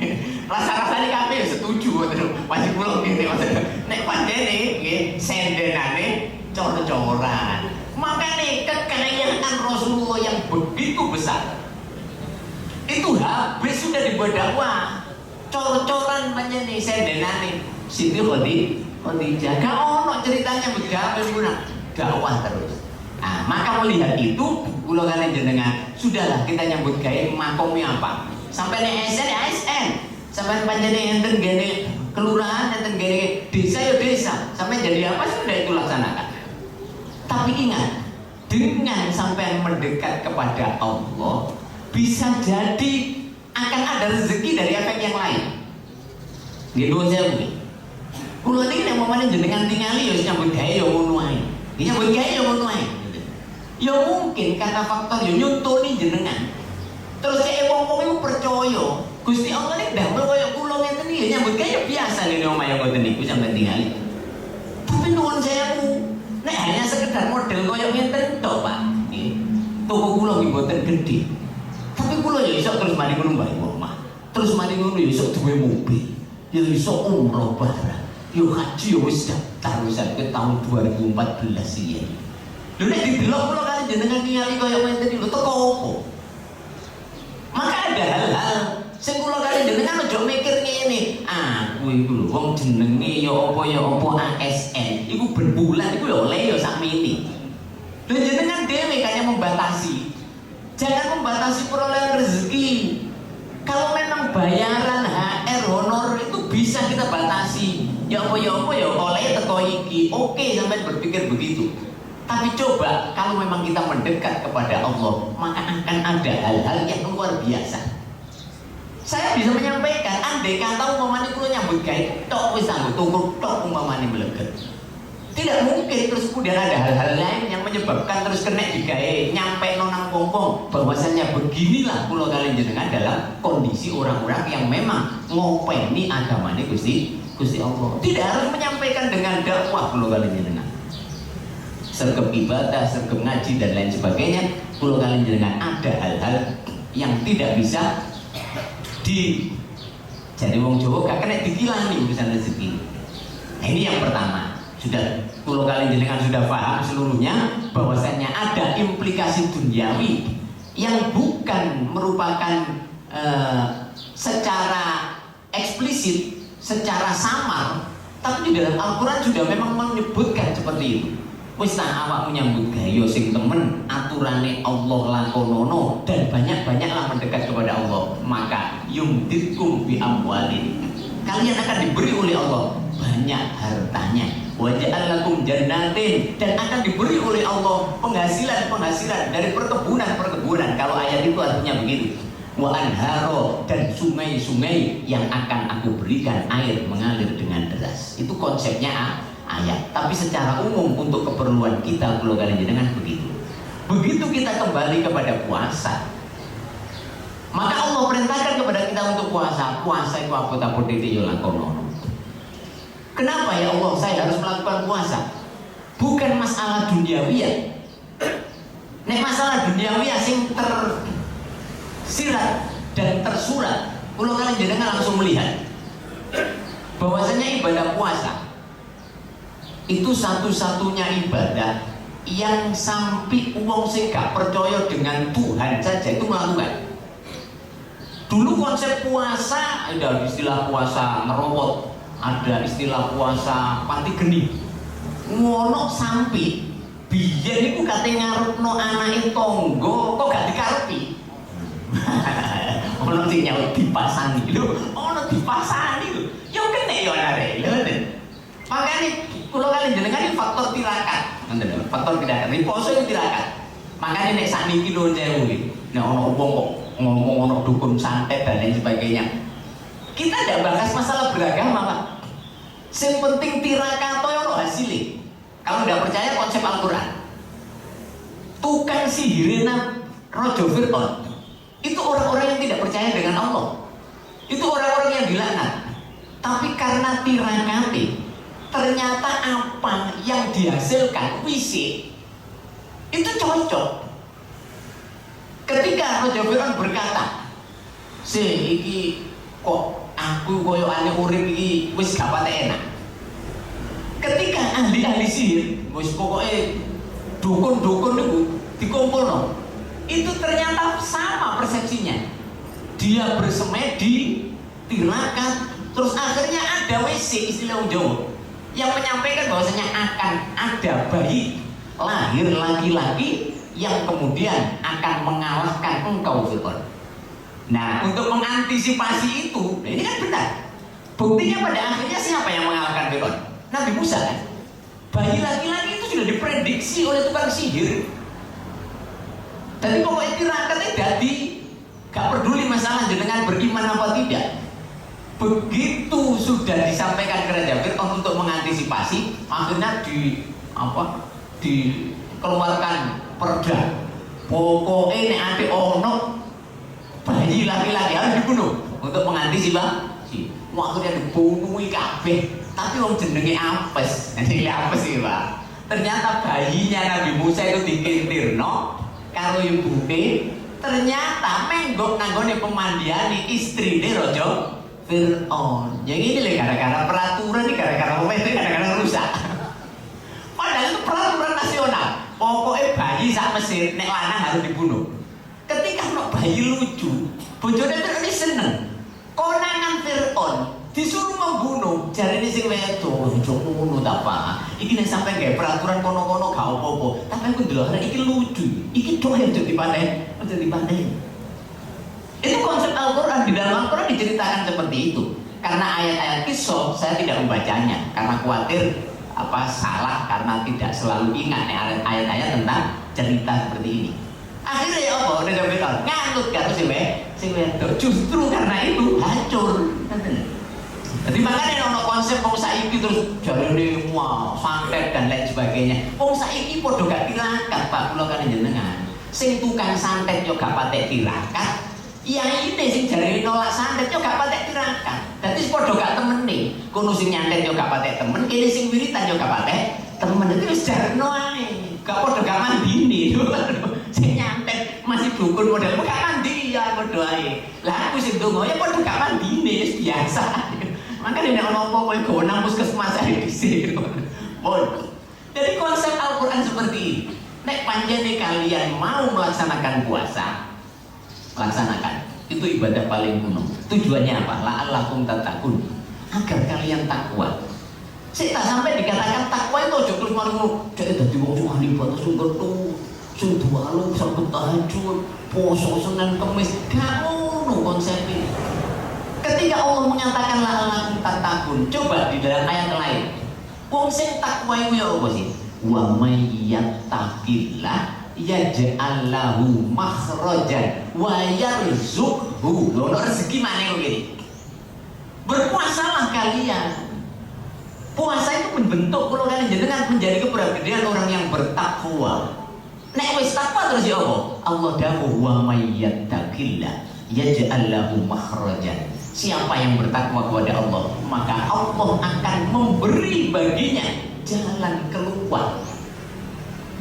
Rasa-rasane kabeh setuju ngoten. Wajib kula ngene ngoten. Nek pancene nggih sendenane cor-coran. Makane kekayaan Rasulullah yang begitu besar itu habis sudah dibuat dakwah. Cor-coran pancene sendenane Siti Khadijah. Gak ono ceritanya begawe punah. Dakwah terus. Nah, maka melihat itu kula kalian jenengan sudahlah kita nyambut gawe makomnya apa? Sampai nek ASN ya ASN, sampai panjene enten gene kelurahan, enten gene desa ya desa, sampai jadi apa sudah itu laksanakan. Tapi ingat, dengan sampai mendekat kepada Allah, bisa jadi akan ada rezeki dari efek yang lain. Gitu saya begini. Kulo iki nek momane jenengan tingali ya nyambut gawe ya ngono ae. Nyambut gawe ya ngono ae. Ya mungkin karena faktor ya nyuntuni jenengan. Terus kayak wong-wong itu percaya Gusti Allah ini damel kaya kula ngeten iki nyambut gawe biasa nih omahe ngoten niku sampeyan tingali. Tapi nuwun sewu, nek hanya sekedar model kaya ngeten tok, Pak. Nggih. Toko kula nggih mboten gedhe. Tapi kula ya iso terus mari ngono mbae omah. Terus mari ngono ya iso duwe mobil. Ya iso umroh barang. Ya haji ya wis daftar wis sampe tahun 2014 iki. Lho nek didelok kula kali jenengan ningali kaya ngeten iki lho teko opo? Maka ada hal-hal sing kula kali jenengan aja mikir ngene. Aku iku lho wong jenenge ya apa ASN. Iku ben bulan iku ya oleh ya sakmene. Lho jenengan dhewe kaya membatasi. Jangan membatasi perolehan rezeki. Kalau memang bayaran HR honor itu bisa kita batasi. Ya apa ya oleh teko iki. Oke sampai berpikir begitu. Tapi coba kalau memang kita mendekat kepada Allah, maka akan ada hal-hal yang luar biasa. Saya bisa menyampaikan, andai kata umpamane kula nyambut gawe tok wis anggo tuku tok umpamane meleget. Tidak mungkin terus kemudian ada hal-hal lain yang menyebabkan terus kena digawe nyampe nonang pompong bahwasanya beginilah kula kalian jenengan dalam kondisi orang-orang yang memang ngopeni agamane Gusti Allah. Tidak harus menyampaikan dengan dakwah kula kalian jenengan. Sergap ibadah, sergap ngaji dan lain sebagainya, kula kalian jenengan ada hal-hal yang tidak bisa jadi wong Jawa gak kena dikilani urusan rezeki. Nah, ini yang pertama. Sudah kula kalian jenengan sudah paham seluruhnya bahwasanya ada implikasi duniawi yang bukan merupakan secara eksplisit, secara samar, tapi di dalam Al-Quran sudah memang menyebutkan seperti itu. Wis tak awakmu nyambut gawe sing temen aturane Allah lakonono dan banyak-banyaklah mendekat kepada Allah, maka yumditkum bi amwalin. Kalian akan diberi oleh Allah banyak hartanya. Wa ja'alakum jannatin, dan akan diberi oleh Allah penghasilan dari perkebunan. Kalau ayat itu artinya begitu. Wa anharo, dan sungai-sungai yang akan aku berikan air mengalir dengan deras. Itu konsepnya ayat, tapi secara umum untuk keperluan kita kalau kalian jenengan begitu. Begitu kita kembali kepada puasa, maka Allah perintahkan kepada kita untuk puasa. Puasa itu apa tak berdiri lakonono. Kenapa ya Allah saya harus melakukan puasa? Bukan masalah duniawi. Nek masalah duniawi sing tersirat dan tersurat, kalau kalian jenengan langsung melihat bahwasanya ibadah puasa itu satu-satunya ibadah yang sampai uang sing gak percaya dengan Tuhan saja itu melakukan. Dulu konsep puasa ada istilah puasa ngerowot, ada istilah puasa pati geni. Ngono sampai biyen iku kate ngarepno anake tangga kok gak dikarepi. Ono sing nyaut dipasani lho, ono dipasani lho. Ya kene ya arek, lho. Makane kula kali jenengan faktor tirakat. Faktor tirakat. Riposo itu tirakat. Makanya nek sakniki lho sewu iki. Nek ana wong kok ngomong ana dukun santet dan lain sebagainya. Kita tidak bahas masalah beragama, Pak. Yang penting tirakato ono hasilnya. Kalau tidak percaya konsep Al-Quran, tukang sihirina Rojo Fir'aun itu orang-orang yang tidak percaya dengan Allah. Itu orang-orang yang dilaknat. Tapi karena tirakati, ternyata apa yang dihasilkan fisik itu cocok. Ketika Rojo Fir'aun berkata, iki kok aku koyo ane urip iki wis gak pate enak. Ketika ahli-ahli sihir, wis pokoke dukun-dukun itu dikumpulno, itu ternyata sama persepsinya. Dia bersemedi, tirakat, terus akhirnya ada WC istilah Jawa yang menyampaikan bahwasanya akan ada bayi lahir laki-laki yang kemudian akan mengalahkan engkau Fir'aun. Nah, untuk mengantisipasi itu, ini kan benar. Buktinya pada akhirnya siapa yang mengalahkan Fir'aun? Nabi Musa kan? Bayi laki-laki itu sudah diprediksi oleh tukang sihir. Jadi pokoknya tirakatnya jadi gak peduli masalah jenengan beriman apa tidak. Begitu sudah disampaikan ke Raja Fir'aun untuk mengantisipasi, akhirnya dikeluarkan perda. Pokoknya nek ade ono bayi laki-laki harus dibunuh untuk mengantisipasi. Akhirnya dibunuhi kabeh. Tapi wong jenenge apes. Jadi apes sih, Pak. Ternyata bayinya Nabi Musa itu dikintirno karo ibuke, ternyata menggok nanggone pemandiane istrine Raja Fir'aun. Yang ini lho gara-gara peraturan nih, gara-gara pemerintah, gara-gara rusak. Padahal itu peraturan nasional. Pokoknya bayi sak Mesir nek lanang harus dibunuh. Ketika ono bayi lucu, bojone Fir'aun seneng. Konangan Fir'aun disuruh membunuh, jarine sing wedok, ojo ngono ta Pak. Iki nek sampe gawe peraturan kono-kono gak apa-apa, tapi aku ndelok arek iki lucu. Iki doh aja dipaten, aja dipaten. Itu konsep Al-Qur'an, di dalam Al-Qur'an diceritakan seperti itu. Karena ayat-ayat kisah saya tidak membacanya karena khawatir salah karena tidak selalu ingat ayat-ayat tentang cerita seperti ini. Akhirnya ya apa? Udah sampai nganut karo si wedok. Justru karena itu hancur. Jadi makanya ono konsep wong saiki terus jarene wah santet dan lain sebagainya. Wong saiki padha gak tirakat Pak, kula kan jenengan. Sing tukang santet yo gak patek tirakat. Yang ini sing jarene nolak santet yo gak patek tirakat. Dadi padha gak temene. Kono sing nyantet yo gak patek temen, kene sing wiritan yo gak patek temen. Dadi wis jarno ae. Gak padha gak mandine. Sing nyantet masih dukun model gak mandi ya padha ae. Lah aku sing donga ya padha gak mandine wis biasa. Makanya nek ono apa kowe go nang puskesmas ae dhisik. Jadi konsep Al-Qur'an seperti ini. Nek panjene kalian mau melaksanakan puasa, laksanakan. Itu ibadah paling kuno. Tujuannya apa? La'allakum tattaqun. Agar kalian takwa. Sik tak sampai dikatakan takwa itu aja terus malu jadi dadi wong sing ahli ibadah sing ketu, sing dualu sampe tahajud, poso Senin Kamis. Gak ngono konsepnya. Ketika Allah menyatakan la'allakum tattaqun, coba di dalam ayat lain. Wong sing takwa iku ya apa sih? Wa may yattaqillah yaj'al lahu makhrajan wa yarzuqhu. Lho rezeki maneh kok gini. Berpuasalah kalian. Puasa itu membentuk kalau kalian jenengan menjadi kepribadian orang yang bertakwa. Nek wis takwa terus ya apa? Allah dawuh wa may yattaqillah yaj'al lahu makhrajan. Siapa yang bertakwa kepada Allah, maka Allah akan memberi baginya jalan keluar.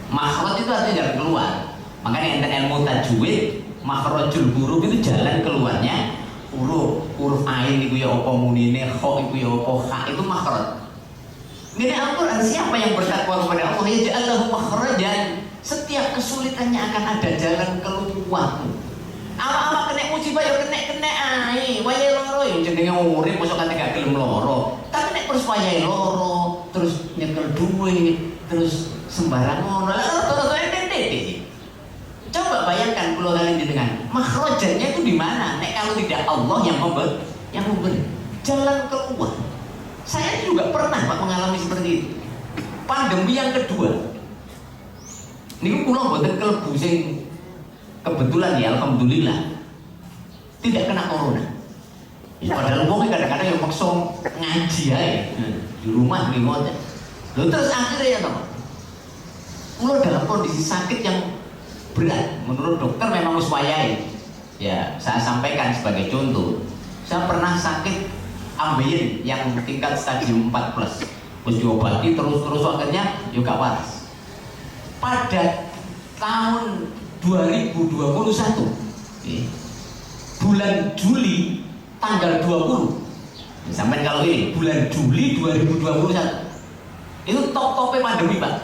Makhraj itu artinya jalan keluar. Makanya enten ilmu tajwid, makhrajul huruf itu jalan keluarnya huruf ain itu ya apa munine, kha itu ya apa kha itu makhraj. Gini Al-Qur'an, siapa yang bertakwa kepada Allah ya ja'allahu makhrajan. Setiap kesulitannya akan ada jalan keluar. Apa-apa kena musibah ya kena ae. Wayahe loro ya jenenge urip mosok kate gak gelem loro. Tapi nek terus wayahe loro, terus nyekel duit, terus sembarang ngono. Lah terus ente iki. Coba bayangkan kula kalian jenengan. Makhrajannya itu di mana? Nek kalau tidak Allah yang memberi jalan keluar. Saya juga pernah Pak mengalami seperti itu. Pandemi yang kedua. Niku kula mboten kelebu sing kebetulan ya alhamdulillah tidak kena corona. Ya, padahal wong kadang-kadang yang maksa ngaji ae di rumah nih ngoten. Lho terus akhirnya ya toh. Kula dalam kondisi sakit yang berat, menurut dokter memang wis wayahe. Ya, saya sampaikan sebagai contoh. Saya pernah sakit ambeien yang tingkat stadium 4 plus. Terus diobati terus akhirnya juga waras. Pada tahun 2021 bulan Juli tanggal 20 sampai kalau ini bulan Juli 2021 itu top-topnya pandemi Pak,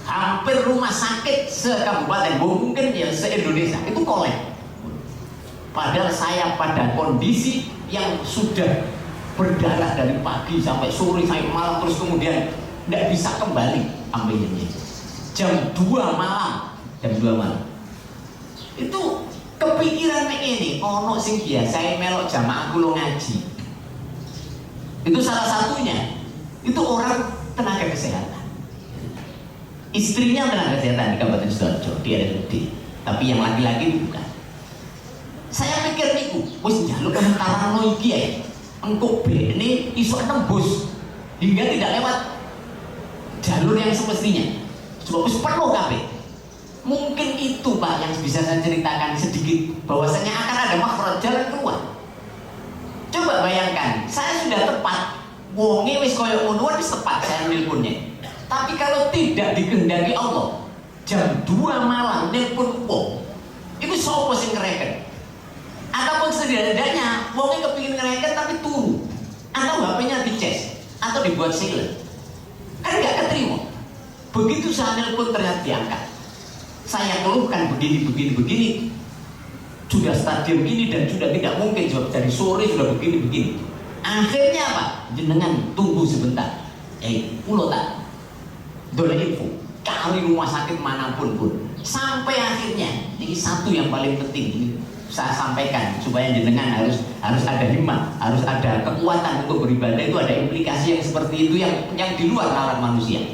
hampir rumah sakit se-kabupaten mungkin ya se-Indonesia itu kolek. Padahal saya pada kondisi yang sudah berdarah dari pagi sampai sore sampai malam, terus kemudian tidak bisa kembali ambilnya jam 2 malam itu kepikiran ini ono sing biasa melok jamaah kula ngaji. Itu salah satunya. Itu orang tenaga kesehatan. Istrinya tenaga kesehatan di Kabupaten Sidoarjo, di RSUD. Tapi yang laki-laki bukan. Saya pikir niku wis njaluk pentarano iki ya. Engko ini iso tembus hingga tidak lewat jalur yang semestinya. Sebab wis penuh kabeh. Mungkin itu Pak yang bisa saya ceritakan sedikit, bahwasanya akan ada makhraj jalan keluar. Coba bayangkan, saya sudah tepat, wonge wis koyo ngono wis tepat saya nelponnya. Tapi kalau tidak dikehendaki Allah, jam 2 malam nelpon wong, itu sapa sing ngereken? Ataupun setidaknya wonge kepingin ngereken tapi turu, atau HP-nya dicas, atau dibuat silent, kan nggak keterima. Begitu saya nelpon ternyata diangkat. Saya keluhkan begini, sudah stadium ini dan sudah tidak mungkin sebab dari sore sudah begini. Akhirnya apa? Jenengan tunggu sebentar. Pulau tak boleh info cari rumah sakit manapun pun. Sampai akhirnya ini satu yang paling penting ini saya sampaikan supaya jenengan harus ada himmah, harus ada kekuatan untuk beribadah. Itu ada implikasi yang seperti itu yang di luar nalar manusia.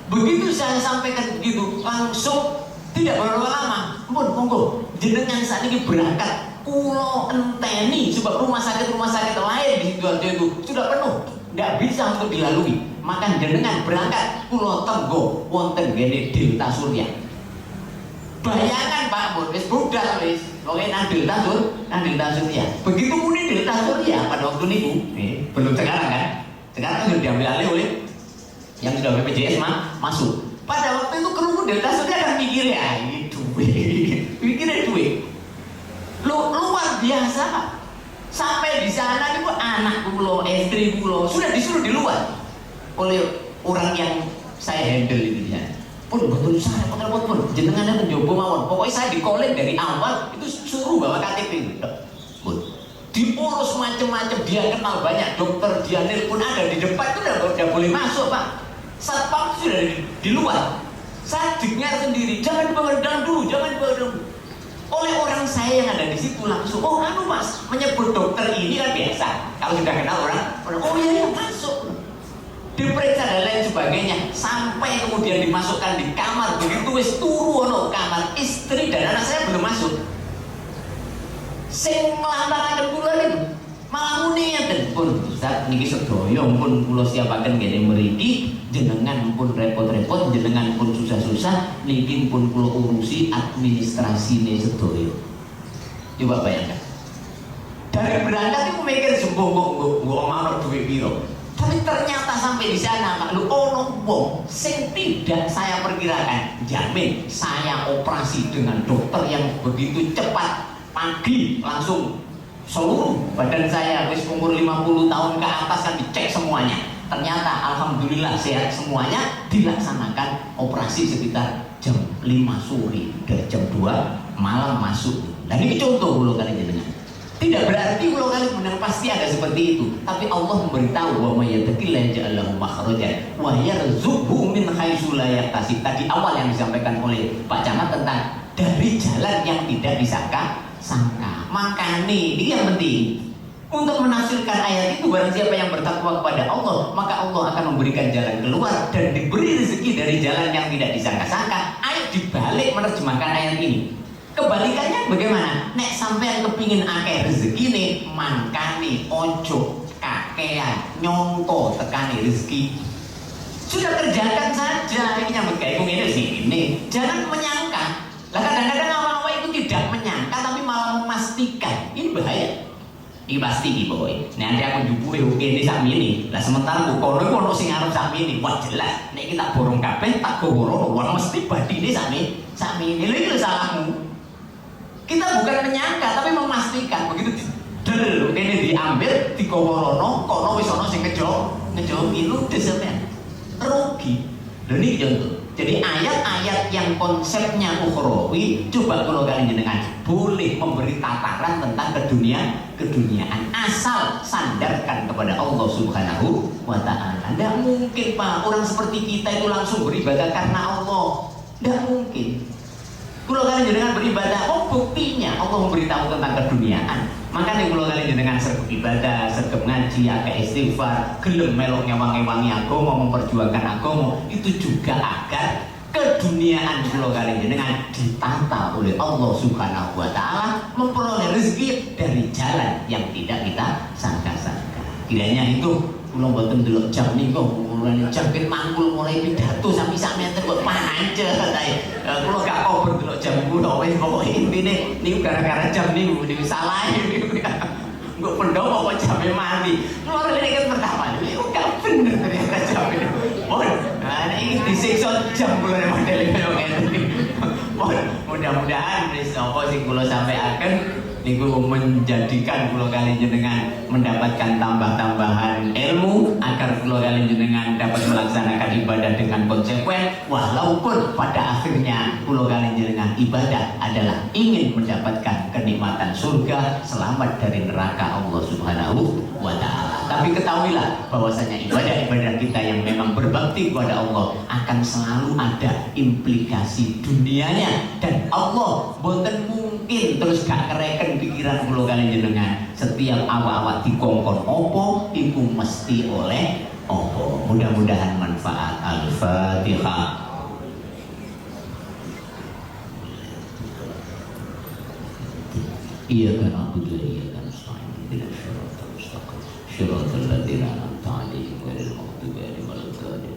Begitu saya sampaikan begitu, langsung tidak berapa lama, monggo jenengan saat ini berangkat kulo enteni sebab rumah sakit lain di Sidoarjo itu sudah penuh, tidak bisa untuk dilalui. Maka jenengan berangkat kulo tenggo wonten gene Delta Surya. Bayangkan Pak Mun, wis budal wis, pokoke nang Delta Surya. Begitu muni Delta Surya pada waktu niku, belum sekarang kan? Sekarang sudah diambil alih oleh yang sudah BPJS masuk. Pada waktu itu kerungu Delta Surya kan mikir ya ini duit. Luar biasa Pak. Sampai di sana itu anak kulo, istri kulo sudah disuruh di luar oleh orang yang saya handle itu ya. Pun betul saya pun jenengannya mencoba mawon. Pokoknya saya dikolek dari awal itu suruh bawa KTP. Diurus macam-macam, dia kenal banyak dokter, dia nelpon ada di depan itu udah boleh masuk Pak. Satpam sudah di luar. Saya dengar sendiri, jangan dibawa dulu. Oleh orang saya yang ada di situ langsung, Mas, menyebut dokter ini kan biasa. Kalau sudah kenal orang, iya masuk. Diperiksa dan lain sebagainya, sampai kemudian dimasukkan di kamar. Begitu wis turu ono kamar, istri dan anak saya belum masuk. Sing nglantaraken kula niku malah muni ngeten pun Ustaz niki sedaya pun kula siapaken kene mriki, jenengan pun repot-repot, jenengan pun susah-susah, niki pun kula urusi administrasine sedaya. Coba bayangkan. Dari berangkat itu mikir sembuh kok omah duit piro. Tapi ternyata sampai di sana Pak, ono wong sing tidak saya perkirakan, jamin saya operasi dengan dokter yang begitu cepat, pagi langsung seluruh badan saya wis umur 50 tahun ke atas kan dicek semuanya. Ternyata alhamdulillah sehat semuanya, dilaksanakan operasi sekitar jam 5 sore dari jam 2 malam masuk. Dan ini contoh ulo kali jenengan. Tidak berarti ulo kali benar pasti ada seperti itu, tapi Allah memberitahu bahwa yattaqillah ja'alahu makhrajan wa yarzuqhu min haitsu la yahtasib. Tadi awal yang disampaikan oleh Pak Camat tentang dari jalan yang tidak disangka. Makanya ini yang penting untuk menafsirkan ayat itu, barang siapa yang bertakwa kepada Allah maka Allah akan memberikan jalan keluar dan diberi rezeki dari jalan yang tidak disangka-sangka. Ayo dibalik menerjemahkan ayat ini. Kebalikannya bagaimana? Nek sampean kepingin akeh rezeki nih, mangkane ojo kakean nyongko tekani rezeki. Sudah kerjakan saja. Ini nyambut gawe ngene sih ini. Jangan menyangka. Lah kadang-kadang awal-awal itu tidak menyangka tapi malah memastikan. Ini bahaya. Ini pasti iki pokoke. Nek aku njupure kene sakmene. Lah sementara kok kono iku ono sing arep sakmene. Wah jelas. Nek kita borong kabeh tak goro, wah mesti badine sakmene. Sakmene lho iki salahmu. Kita bukan menyangka tapi memastikan. Begitu del kene diambil digoworono, kono wis ono sing ngejoki lu sampean. Rugi. Lha niki contoh. Jadi ayat-ayat yang konsepnya ukhrawi coba kalau kalian jenengan boleh memberi tataran tentang keduniaan asal sandarkan kepada Allah Subhanahu wa taala. Tidak mungkin Pak orang seperti kita itu langsung beribadah karena Allah. Tidak mungkin. Kalau kalian jenengan beribadah, buktinya Allah memberitahu tentang keduniaan. Makanya kalau kalian jenengan sergap ibadah, sergap ngaji, agak istighfar, gelem melok ngewangi-wangi agama, memperjuangkan agama, itu juga agar keduniaan kalau kalian jenengan ditata oleh Allah Subhanahu wa taala, memperoleh rezeki dari jalan yang tidak kita sangka-sangka. Kiranya itu kula mboten delok jam niku, mulane jam ket mangkul mulai pidato sampai sak meter kok pancet ae. Kula gak kober delok jam kula wis pokoke intine niku gara-gara jam niku salah niku. Engko pendopo kok jame mati. Kula rene kan pertama niku gak bener ternyata jam niku. Mohon, nah ini disiksa jam kula model kaya ngene. Mohon mudah-mudahan wis apa sing kula sampaiaken niku menjadikan kula kali jenengan mendapatkan tambah-tambahan ilmu agar kula kali jenengan dapat melaksanakan ibadah dengan konsekuen walaupun pada akhirnya kula kali jenengan ibadah adalah ingin mendapatkan kenikmatan surga selamat dari neraka Allah Subhanahu wa taala. Tapi ketahuilah bahwasanya ibadah-ibadah kita yang memang berbakti kepada Allah akan selalu ada implikasi dunianya dan Allah boten mungkin terus gak kereken pikiran kula kalian jenengan setiap awak-awak dikongkon opo iku mesti oleh opo. Mudah-mudahan manfaat. Al-Fatihah. Iyyaka na'budu wa iyyaka nasta'in ihdinas siratal mustaqim siratal ladzina an'amta 'alaihim ghairil maghdubi 'alaihim waladdallin.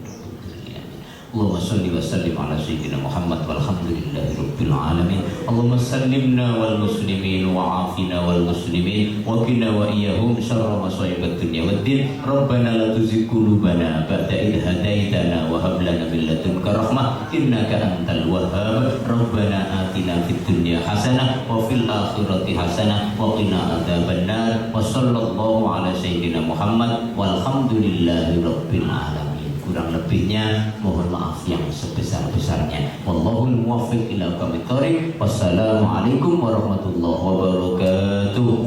Allahumma shalli wa sallim ala sayyidina Muhammad walhamdulillahi rabbil alamin. Allahumma sallimna wal muslimin wa afina wal muslimin wa qina wa iyyahum syarra masaibat dunya waddin. Rabbana la tuzigh qulubana ba'da idh hadaitana wa hab lana min ladunka rahmah innaka antal wahhab. Rabbana atina fid dunya hasanah wa fil akhirati hasanah wa qina adzabannar. Wa sallallahu ala sayyidina Muhammad walhamdulillahi rabbil alamin. Kurang lebihnya mohon maaf yang sebesar-besarnya. Wallahul muwaffiq ila aqwamit thoriq. Wassalamualaikum warahmatullahi wabarakatuh.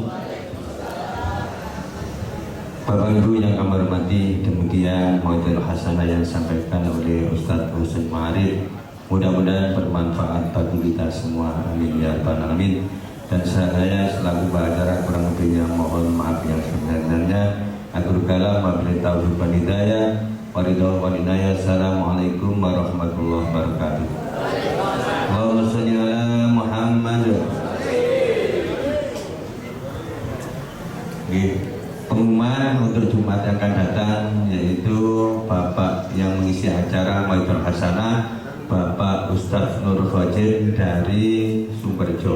Bapak Ibu yang kami hormati, demikian mauidul hasanah yang disampaikan oleh Ustadz Husain Ma'arif. Mudah-mudahan bermanfaat bagi kita semua. Amin ya rabbal alamin. Dan saya selaku pengacara kurang lebihnya mohon maaf yang sebenarnya. Akhirul kalam wabillahi taufiq wal hidayah. Assalamualaikum warahmatullahi wabarakatuh. Allahumma sholli ala Muhammad. Pengumuman untuk Jumat yang akan datang yaitu Bapak yang mengisi acara Mauidul Hasanah Bapak Ustadz Nur Fajir dari Sumberjo.